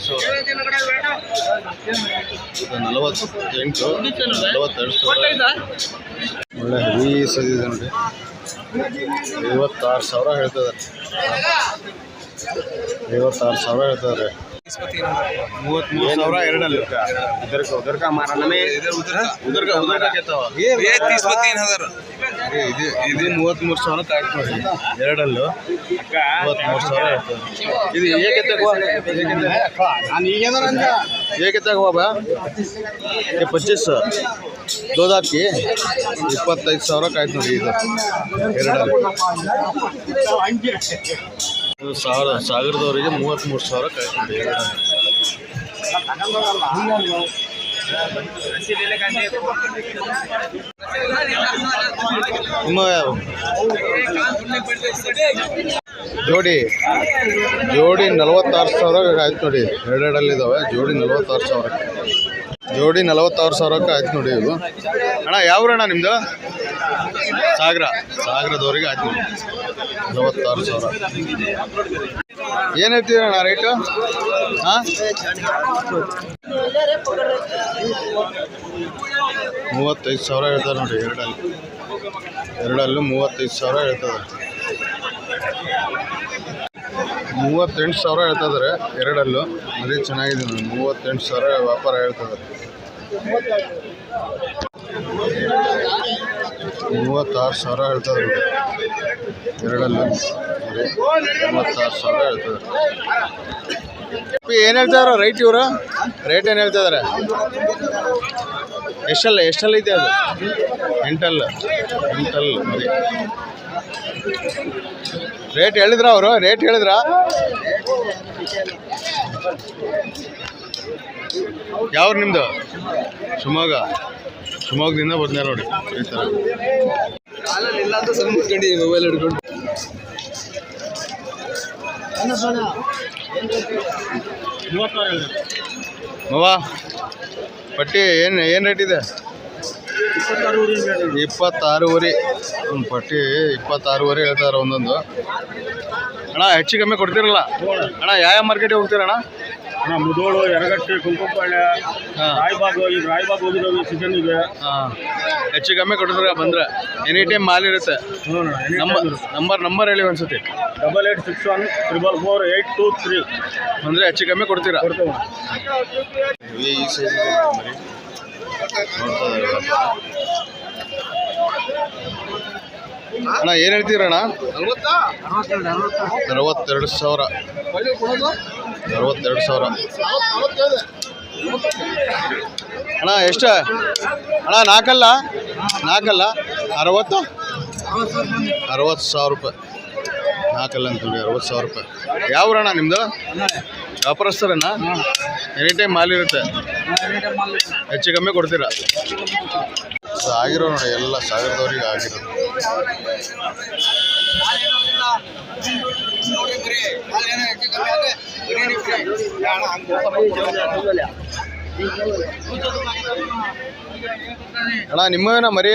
ಸಾವಿರ ಒಳ್ಳೆ ಹೆವಿ ಸೈಜ್ ಇದೆ ನೋಡಿ 56 ಸಾವಿರ ಹೇಳ್ತಿದ್ದಾರೆ 56 ಸಾವಿರ ಹೇಳ್ತಿದ್ದಾರೆ 33 ಸಾವಿರ ಎರಡಲ್ಲಿ उधर का हमारा नाम है उधर का कहता हुआ ये 30-3,000 ಇದು 33 ಸಾವಿರ ಆಯ್ತು ನೋಡಿ ಎರಡಲ್ಲೂ 33 ಸಾವಿರ ಆಯ್ತು ಇದು ಏಕೆ ತಗೋ ಬಾ 25 दो दाँत की 25 ಸಾವಿರಕ್ಕೆ ಆಯ್ತು ನೋಡಿ ಇದು ಎರಡಲ್ಲಿ ಸಾಗರದವರಿಗೆ 33 ಸಾವಿರಕ್ಕೆ ಆಯ್ತು ನೋಡಿ ಎರಡಲ್ಲಿ ನಿಮ್ಮ ಜೋಡಿ 46 ಸಾವಿರ ಆಯ್ತು ನೋಡಿ ಎರಡೆರಡಲ್ಲಿದ್ದಾವೆ ಜೋಡಿ 46 ಸಾವಿರಕ್ಕೆ ಜೋಡಿ 46 ಸಾವಿರಕ್ಕೆ ಆಯ್ತು ನೋಡಿ ಇವು ಅಣ್ಣ ಯಾವ್ರಣ್ಣ ನಿಮ್ಮದು ಸಾಗರದವರಿಗೆ ಆಯ್ತು ನೋಡಿ 46 ಸಾವಿರ ಏನು ಹೇಳ್ತೀರಣ್ಣ ರೇಟು ಹಾಂ 35 ಸಾವಿರ ಹೇಳ್ತಾರೆ ನೋಡಿ ಎರಡಲ್ಲೂ 35 ಸಾವಿರ ಹೇಳ್ತಾರೆ 38 ಸಾವಿರ ಹೇಳ್ತಿದ್ದಾರೆ ಎರಡಲ್ಲೂ ಮರಿ ಚೆನ್ನಾಗಿದೆ ನೋಡಿ 38 ಸಾವಿರ ವ್ಯಾಪಾರ ಹೇಳ್ತಿದ್ದಾರೆ 36 ಸಾವಿರ ಹೇಳ್ತಿದ್ದಾರೆ ಎರಡಲ್ಲೂ ಮರಿ 36 ಸಾವಿರ ಹೇಳ್ತಿದ್ದಾರೆ ಏನು ಹೇಳ್ತಿದಾರೆ ರೈಟ್ ಇವರು ರೇಟ್ ಏನು ಹೇಳ್ತಿದ್ದಾರೆ ಎಷ್ಟಲ್ಲ ಇದೆ ಅದು ಎಂಟಲ್ ಮರಿ ರೇಟ್ ಹೇಳಿದ್ರ ಅವರು ರೇಟ್ ಹೇಳಿದ್ರ ಯಾವ್ರು ನಿಮ್ಮದು ಶಿವಮೊಗ್ಗದಿಂದ ಬಂದ್ಯಾರ ನೋಡಿ ಈ ಥರ ಮೊಬೈಲ್ ಹಿಡ್ಕೊಂಡು ಮವ ಪಟ್ಟಿ ಏನು ರೇಟ್ ಇದೆ 26 ಒಂದು ಪಟ್ಟಿ 26 ಹೇಳ್ತಾರೆ ಒಂದೊಂದು ಅಣ್ಣ ಹೆಚ್ಚು ಕಮ್ಮಿ ಕೊಡ್ತೀರಲ್ಲ ಅಣ್ಣ ಯಾವ ಮಾರ್ಕೆಟಿಗೆ ಹೋಗ್ತೀರಣ್ಣ ಮುದೋಳು ಯರಗಟ್ಟಿ ಕುಂಕುಮಪಾಳ್ಯ ರಾಯಬಾಗ್ ಈಗ ರಾಯಬಾಗ್ ಹೋಗಿರೋ ಸೀಸನ್ ಇದೆ ಹೆಚ್ಚು ಕಮ್ಮಿ ಕೊಡ್ತೀರ ಬಂದರೆ ಎನಿ ಟೈಮ್ ಮಾಲ್ ಇರುತ್ತೆ ನಂಬರ್ ಹೇಳಿ ಒಂದ್ಸತಿ 8861 44823 ಅಂದರೆ ಹೆಚ್ಚು ಕಮ್ಮಿ ಕೊಡ್ತೀರಾ ಈ ಸೈಜ್ ಮರಿ ಅಣ್ಣ ಏನು ಹೇಳ್ತೀರಣ್ಣ 62 ಸಾವಿರ 62 ಸಾವಿರ ಅಣ್ಣ ಎಷ್ಟು ಅಣ್ಣ ನಾಲ್ಕಲ್ಲ 60 ಸಾವಿರ ರೂಪಾಯಿ ನಾಲ್ಕಲ್ಲ ಅಂತ ನೋಡಿ 60 ಸಾವಿರ ರೂಪಾಯಿ ಯಾವ ಅಣ್ಣ ನಿಮ್ಮದು ವ್ಯಾಪಾರಸ್ಥರಣ್ಣ ಎನಿ ಟೈಮ್ ಮಾಲ್ ಇರುತ್ತೆ ಹೆಚ್ಚು ಕಮ್ಮಿ ಕೊಡ್ತೀರಾ ಆಗಿರೋ ನೋಡಿ ಎಲ್ಲ ಸಾಗರದವ್ರಿಗೆ ಆಗಿರೋದು ಅಣ್ಣ ನಿಮ್ಮವೇನ ಮರಿ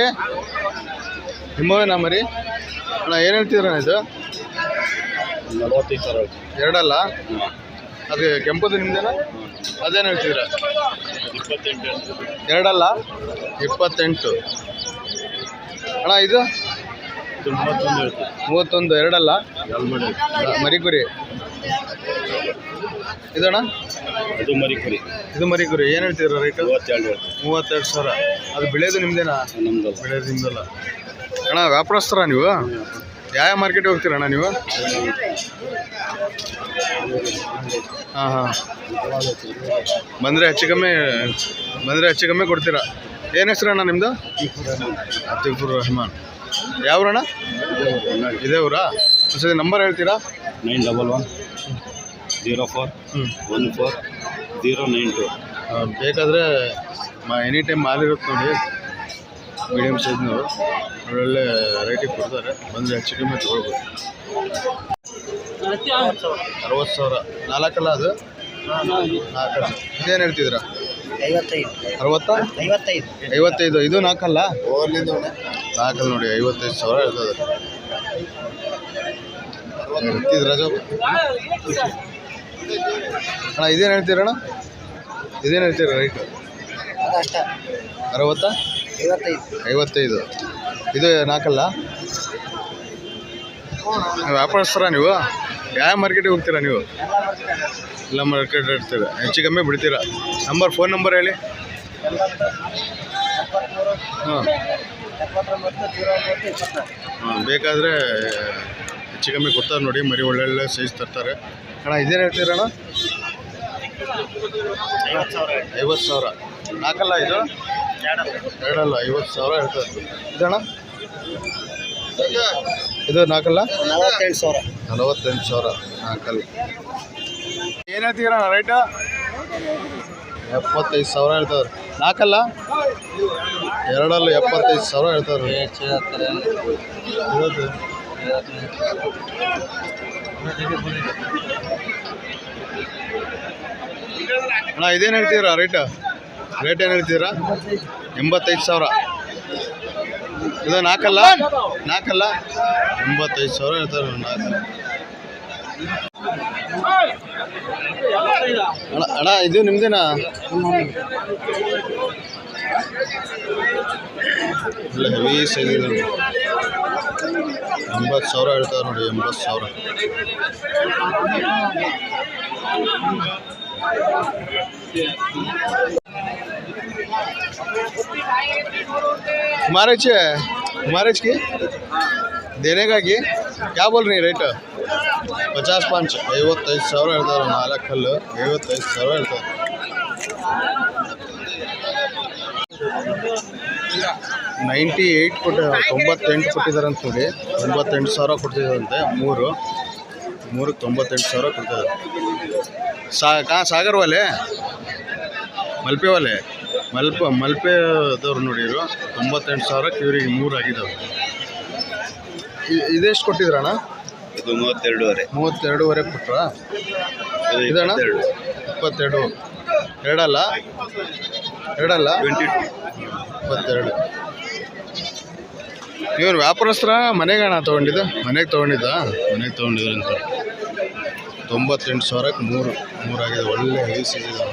ನಿಮ್ಮವೇನಾ ಮರಿ ಅಣ್ಣ ಏನು ಹೇಳ್ತಿದ್ರಣ್ಣ ಇದು 45 ಸಾವಿರ ಎರಡಲ್ಲ ಅದು ಕೆಂಪುದು ನಿಮ್ದೇನಾ ಅದೇನು ಹೇಳ್ತಿದ್ರ 28 ಎರಡಲ್ಲ 28 ಅಣ್ಣ ಇದು 31 ಎರಡಲ್ಲ ಮರಿಕುರಿ ಇದಣ್ಣ ಅದು ಮರಿಕುರಿ ಇದು ಮರಿಕುರಿ ಏನು ಹೇಳ್ತೀರ ರೇಟು 32 ಸಾವಿರ ಅದು ಬೆಳೆಯೋದು ನಿಮ್ದೇನಾ ನಮ್ದು ಬೆಳೆಯೋದು ನಿಮ್ದಲ್ಲ ಅಣ್ಣ ವ್ಯಾಪಾರಸ್ಥರ ನೀವು ಯಾವ ಮಾರ್ಕೆಟಿಗೆ ಹೋಗ್ತೀರಣ್ಣ ನೀವು ಹಾಂ ಹಾಂ ಬಂದರೆ ಹೆಚ್ಚು ಕಮ್ಮಿ ಕೊಡ್ತೀರಾ ಏನು ಹೆಸರು ಅಣ್ಣ ನಿಮ್ಮದು ಅತೀಫುರ್ ರೆಹಮಾನ್ ಯಾವ್ರಣ್ಣ ಇದೇ ಊರಾ ಸರಿ ನಂಬರ್ ಹೇಳ್ತೀರಾ 91104092 ಬೇಕಾದರೆ ಎನಿ ಟೈಮ್ ಮಾಲ್ ಇರುತ್ತೆ ನೋಡಿ ಮೀಡಿಯಮ್ ಸೈಜ್ನವರು ಒಳ್ಳೊಳ್ಳೆ ವೆರೈಟಿ ಕೊಡ್ತಾರೆ ಬಂದರೆ ಹೆಚ್ಚು ಕಮ್ಮಿ ತೊಗೊಳ್ಬೋದು 60 ಸಾವಿರ ನಾಲ್ಕಲ್ಲ ಅದು ನಾಲ್ಕಲ್ಲ ಇದೇನು ಹೇಳ್ತಿದ್ದೀರಾ 55 ಇದು ನಾಲ್ಕಲ್ಲ ನಾಲ್ಕಲ್ಲ ನೋಡಿ 55 ಸಾವಿರ ಹೇಳ್ತದೆ ರಾಜ ಅಣ್ಣ ಇದೇನು ಹೇಳ್ತೀರಣ್ಣ ಇದೇನು ಹೇಳ್ತೀರ ರೈಟು 60 55 ಇದು ನಾಲ್ಕಲ್ಲ ವ್ಯಾಪಾರಸ್ಥರ ನೀವು ಯಾವ ಮಾರ್ಕೆಟಿಗೆ ಹೋಗ್ತೀರಾ ನೀವು ಎಲ್ಲ ಮಾರ್ಕೆಟ್ ಇರ್ತೀರ ಹೆಚ್ಚು ಕಮ್ಮಿ ಬಿಡ್ತೀರಾ ಫೋನ್ ನಂಬರ್ ಹೇಳಿ ಹಾಂ ಬೇಕಾದರೆ ಹೆಚ್ಚು ಕಮ್ಮಿ ಕೊಡ್ತಾರೆ ನೋಡಿ ಮರಿ ಒಳ್ಳೊಳ್ಳೆ ಸೈಜ್ ತರ್ತಾರೆ ಅಣ್ಣ ಇದೇನು ಹೇಳ್ತೀರಣ್ಣ 50 ಸಾವಿರ ನಾಲ್ಕಲ್ಲ ಇದು ಎರಡಲ್ಲ 50 ಸಾವಿರ ಹೇಳ್ತಾರೆ ಇದಣ್ಣ ಇದು ನಾಲ್ಕಲ್ಲ 48 ಸಾವಿರ ನಾಲ್ಕಲ್ಲ ಏನು ಹೇಳ್ತೀರಣ್ಣ ರೈಟು 75 ಸಾವಿರ ಹೇಳ್ತಾರೆ ನಾಲ್ಕಲ್ಲ ಎರಡಲ್ಲ 75 ಸಾವಿರ ಹೇಳ್ತಾರೆ ಅಣ್ಣ ಇದೇನು ಹೇಳ್ತೀರಾ ರೇಟ್ ಏನು ಹೇಳ್ತೀರಾ 85 ಸಾವಿರ ಇದು ನಾಲ್ಕಲ್ಲ 85 ಸಾವಿರ ಹೇಳ್ತಾರೆ ನಾಲ್ಕಲ್ಲ ಅಣ್ಣ ಇದು ನಿಮ್ದೇನಾ ಇಲ್ಲ ಹೆವಿ ಸೈಜ್ ಇದೆ 80 ಸಾವಿರ ಹೇಳ್ತಾರೆ ನೋಡಿ 80 ಸಾವಿರ कुमारेज की देने का की क्या बोल रही है रेट 50 55 ಸಾವಿರ ಹೇಳ್ತಾರೆ ನಾಲ್ಕು ಕಲ್ಲು 55 ಸಾವಿರ ಹೇಳ್ತಾರೆ 98 ಕೊಟ್ಟು 98 ಕೊಟ್ಟಿದ್ದಾರೆ ಅಂತ ನೋಡಿ 98 ಸಾವಿರ ಕೊಡ್ತಿದ್ದಾರಂತೆ ಮೂರು 98 ಸಾವಿರ ಕೊಡ್ತಿದ್ದಾರೆ ಸಾಗರ್ ವಾಲೆ ಮಲ್ಪೆ ವಾಲೆ ಮಲ್ಪೆದವ್ರು ನೋಡಿರು 98 ಸಾವಿರಕ್ಕೆ ಇವ್ರಿಗೆ 3 ಆಗಿದ್ದಾವೆ ಇದೆಷ್ಟು ಕೊಟ್ಟಿದ್ರಣ್ಣ ಇದು 32.5 ಕೊಟ್ರ ಇದಣ್ಣ 22 ಎರಡಲ್ಲ 22 ಇವ್ರು ವ್ಯಾಪಾರಸ್ಥರ ಮನೆಗಣ ತೊಗೊಂಡಿದ್ದ ಮನೆಗೆ ತೊಗೊಂಡಿದ್ದಾರೆ ಅಂತ 98 ಸಾವಿರಕ್ಕೆ 3 ಆಗಿದೆ ಒಳ್ಳೆ ಹೆವಿ ಸೈಜ್ ಇದೆ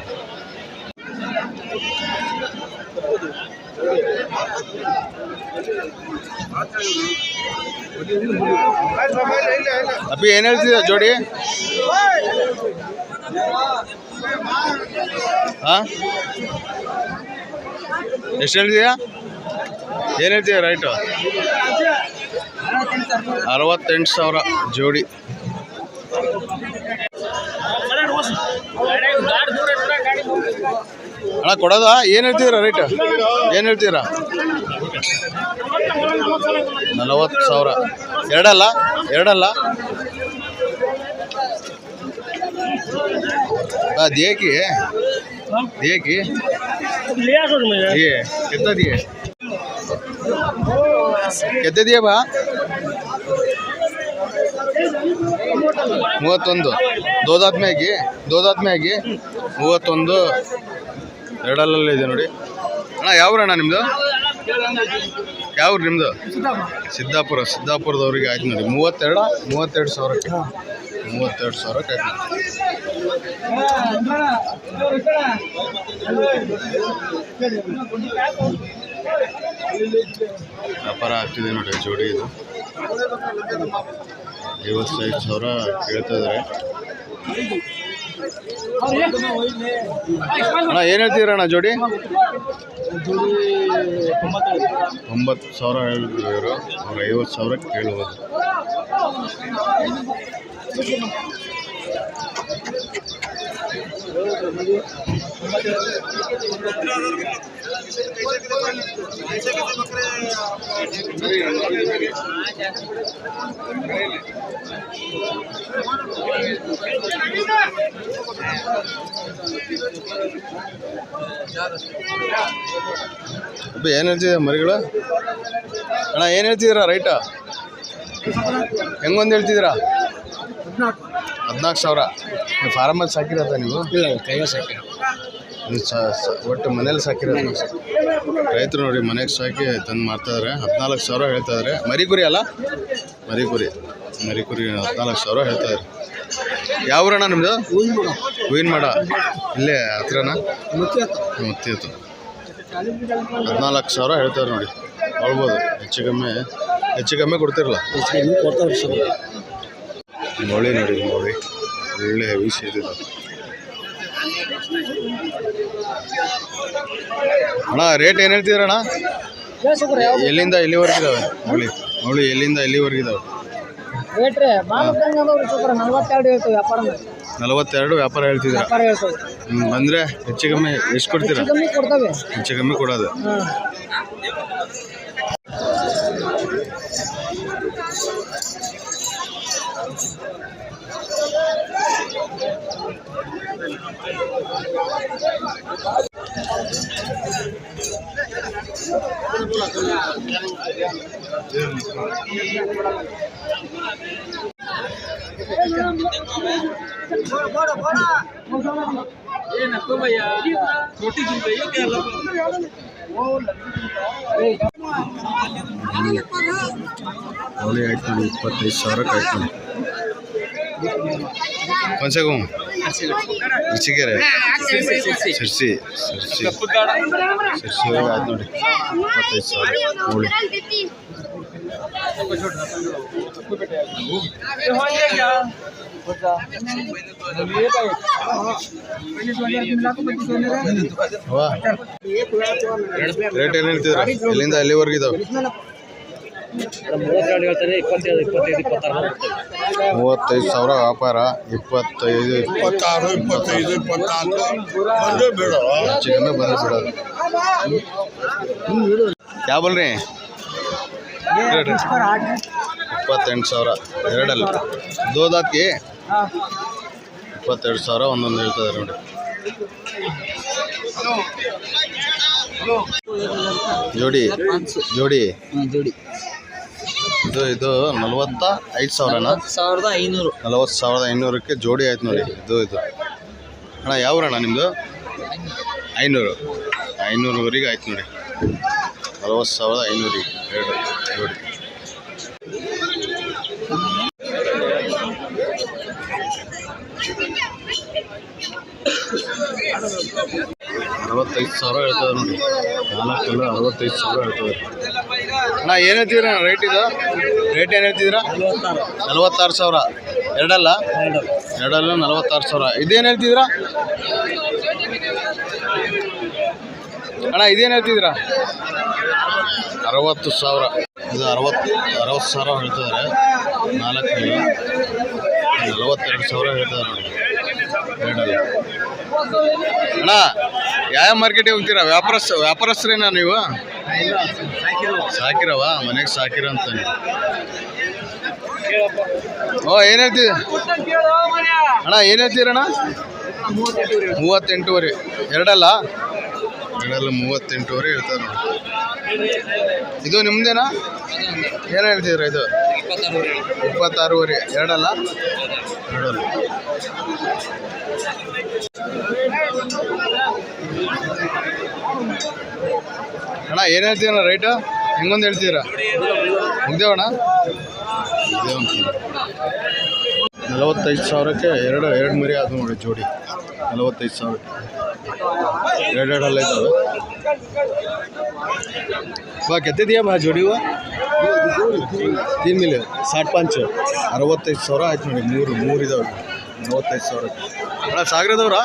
ಅಪ್ಪಿ ಏನು ಹೇಳ್ತಿದ್ದ ಜೋಡಿ ಹಾಂ ಎಷ್ಟು ಹೇಳ್ತೀಯಾ ಏನು ಹೇಳ್ತೀಯ ರೈಟು 68 ಸಾವಿರ ಜೋಡಿ ಅಣ್ಣ ಕೊಡೋದಾ ಏನು ಹೇಳ್ತೀರಾ ರೇಟ್ ಏನು ಹೇಳ್ತೀರಾ 40 ಸಾವಿರ ಎರಡಲ್ಲ दिए कि ये कितना दिए बा 31 दो दांत में आಗಿ 31 ಎರಡಲ್ಲೇ ಇದೆ ನೋಡಿ ಅಣ್ಣ ಯಾವ ಊರಣ್ಣ ನಿಮ್ಮದು ಯಾವ ನಿಮ್ಮದು ಸಿದ್ದಾಪುರದವ್ರಿಗೆ ಆಯ್ತು ನೋಡಿ 32 ಸಾವಿರಕ್ಕೆ 32 ಸಾವಿರಕ್ಕೆ ಆಯ್ತು ವ್ಯಾಪಾರ ಆಗ್ತಿದೆ ನೋಡಿ ಜೋಡಿ ಇದು 55 ಸಾವಿರ ಕೇಳ್ತಾ ಇದ್ದಾರೆ ಅಣ್ಣ ಏನು ಹೇಳ್ತಿದ್ದೀರ ಅಣ್ಣ ಜೋಡಿ 90 ಸಾವಿರ ಹೇಳಿದ್ರು ಅವ್ರು 50 ಸಾವಿರಕ್ಕೆ ಕೇಳ್ಬೋದು ಏನು ಹೇಳ್ತಿದ್ದೀರ ಮರಿಗಳು ಅಣ್ಣ ಏನು ಹೇಳ್ತಿದ್ದೀರಾ ರೈಟ ಹೆಂಗೊಂದು ಹೇಳ್ತಿದ್ದೀರಾ 14 ಸಾವಿರ ಫಾರಮಲ್ಲಿ ಸಾಕಿರೋದ ನೀವು ಒಟ್ಟು ಮನೇಲಿ ಸಾಕಿರೋದು ರೈತರು ನೋಡಿ ಮನೆಗೆ ಸಾಕಿ ತಂದು ಮಾಡ್ತಾಯಿದ್ದಾರೆ 14 ಸಾವಿರ ಹೇಳ್ತಾಯಿದ್ದಾರೆ ಮರಿಗುರಿ ಅಲ್ಲ ಮರಿಗುರಿ 14 ಸಾವಿರ ಹೇಳ್ತಾಯಿದ್ದಾರೆ ಯಾವ ಊರಣ್ಣ ನಿಮ್ಮದು ಹೂವಿನ ಮಾಡ ಇಲ್ಲೇ ಹತ್ರನಾ ಮತ್ತೆ 14 ಸಾವಿರ ಹೇಳ್ತಾರೆ ನೋಡಿ ನೋಡ್ಬೋದು ಹೆಚ್ಚು ಕಮ್ಮಿ ಕೊಡ್ತಿರಲ್ಲ ಮೊಳಿ ನೋಡಿ ಮೊಳಿ ಒಳ್ಳೆ ಹೆವಿ ಸೇರಿದ ಅಣ್ಣ ರೇಟ್ ಏನು ಹೇಳ್ತಿದ್ರಣ್ಣ ಎಲ್ಲಿಂದ ಎಲ್ಲಿವರೆಗೆ ಇದಾವೆ ಮೊಳಿ ಎಲ್ಲಿಂದ ಎಲ್ಲಿವರೆಗೆ ಇದಾವೆ 42 ವ್ಯಾಪಾರ ಹೇಳ್ತಿದ್ದೀರಾ ಬಂದರೆ ಹೆಚ್ಚು ಕಮ್ಮಿ ಎಷ್ಟು ಕೊಡ್ತೀರಾ ಹೆಚ್ಚು ಕಮ್ಮಿ ಕೊಡೋದು ಅವಳಿ ಆಯ್ತು ನೋಡಿ 25 ಸಾವಿರಕ್ಕೆ ಆಯ್ತು ನೋಡಿ ಕೊಂಚಗೂ ರುಚಿಗೆರೆ ಸಿರ್ಸಿ ಆಯ್ತು ನೋಡಿ 25 ಸಾವಿರ ಅವಳಿ ರೇಟ್ ಏನು ಹೇಳ್ತಿದ್ರ ಎಲ್ಲಿಂದ ಎಲ್ಲಿವರೆಗೆ ಇದಾವೆ 35 ಸಾವಿರ ವ್ಯಾಪಾರ 25 26 25 24 ಬಂದು ಬಿಡೋದು ಯಾವ ಬೋಲ್ರಿ 28 ಸಾವಿರ ಎರಡಲ್ಲ ದೋದಾಕಿ 22 ಸಾವಿರ ಒಂದೊಂದು ಹೇಳ್ತಿದ್ದಾರೆ ನೋಡಿ ಜೋಡಿ ಇದು 45 ಸಾವಿರನಾ 40,500ಕ್ಕೆ ಜೋಡಿ ಆಯ್ತು ನೋಡಿ ಇದು ಅಣ್ಣ ಯಾವ ಅಣ್ಣ ನಿಮ್ಮದು 500ವರೆಗೆ ಆಯ್ತು ನೋಡಿ 40,500 ಎರಡು ಜೋಡಿ 65 ಸಾವಿರ ಹೇಳ್ತದೆ ನೋಡಿ 4 65 ಸಾವಿರ ಹೇಳ್ತದೆ ಅಣ್ಣ ಏನು ಹೇಳ್ತಿದ್ದೀರ ರೇಟ್ ಇದು ರೇಟ್ ಏನು ಹೇಳ್ತಿದ್ದೀರಾ 46 ಸಾವಿರ ಎರಡಲ್ಲ 46 ಸಾವಿರ ಇದೇನು ಹೇಳ್ತಿದ್ದೀರಾ ಅಣ್ಣ ಇದೇನು ಹೇಳ್ತಿದ್ದೀರಾ 60 ಸಾವಿರ ಇದು 60 ಸಾವಿರ ಹೇಳ್ತಿದ್ದಾರೆ 4 42 ಸಾವಿರ ಹೇಳ್ತಿದ್ದಾರೆ ನೋಡಿ ಎರಡಲ್ಲ ಅಣ್ಣ ಯಾವ ಮಾರ್ಕೆಟಿಗೆ ಹೋಗ್ತೀರಾ ವ್ಯಾಪಾರಸ್ಥರೇನಾ ನೀವು ಸಾಕಿರವ ಮನೆಗೆ ಸಾಕಿರ ಅಂತ ಏನು ಹೇಳ್ತೀವಿ ಅಣ್ಣ ಏನು ಹೇಳ್ತೀರಣ್ಣ 38ವರೆ ಎರಡಲ್ಲ ಫೈನಲ್ 38,000 ಹೇಳ್ತಾರೆ ನೋಡಿ. ಇದು ನಿಮ್ದೇನಾ? ಏನು ಹೇಳ್ತಿದ್ರ ಇದು? 26,500 ಎರಡಲ್ಲ? ಎರಡಲ್ಲ. ಅಣ್ಣ ಏನು ಹೇಳ್ತೀರ ರೈಟು? ಹೆಂಗೊಂದು ಹೇಳ್ತೀರಾ? ಮುಗ್ದೇವಣ್ಣ 45,000ಕ್ಕೆ ಎರಡು ಮರಿ ಅದು ನೋಡಿ ಜೋಡಿ 45,000 ಎರಡೆರಡಲ್ಲ ಇದ್ದಾವೆ. ಬಾ ಕೆತ್ತಿದೆಯಾ ಬಾ ಜೋಡಿ ಹೂವು 3 ಮಿಲಿ 65 65,000 ಆಯ್ತು ನೋಡಿ. ಮೂರು ಇದಾವೆ 45,000. ಅಣ್ಣ ಸಾಗರದವ್ರಾ?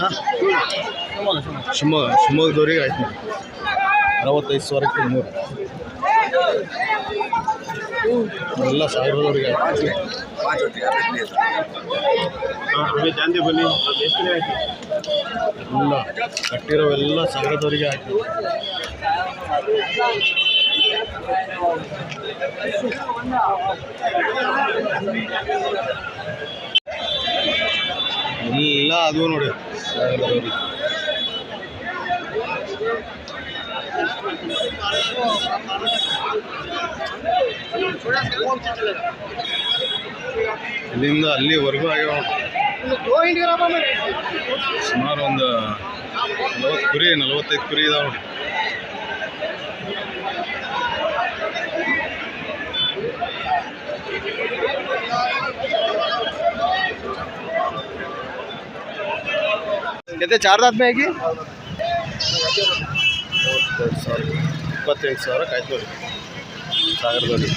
ಹಾಂ ಶಿವಮೊಗ್ಗದವ್ರಿಗೆ ಆಯ್ತು ನೋಡಿ 65,000ಕ್ಕೆ 3 ಎಲ್ಲ ಸಾಗರದವ್ರಿಗೆ ಆಯ್ತು. ಇಲ್ಲ ಕಟ್ಟಿರೋವೆಲ್ಲ ಸಾಗರದವರಿಗೆ ಆಯ್ತು. ಎಲ್ಲ ಅದು ನೋಡಿ ಸಾಗರದವ್ರಿಗೆ. ಇಲ್ಲಿಂದ ಅಲ್ಲಿವರೆಗೂ ಆಗ್ಯಾವ ಸುಮಾರು ಒಂದು 40 ಕುರಿ 45 ಕುರಿ ಇದಾವೆ ನೋಡಿ. कितने 4 दांत में आएगी? 28,000 ಆಯ್ತು ನೋಡಿ ಸಾಗರದಲ್ಲಿ.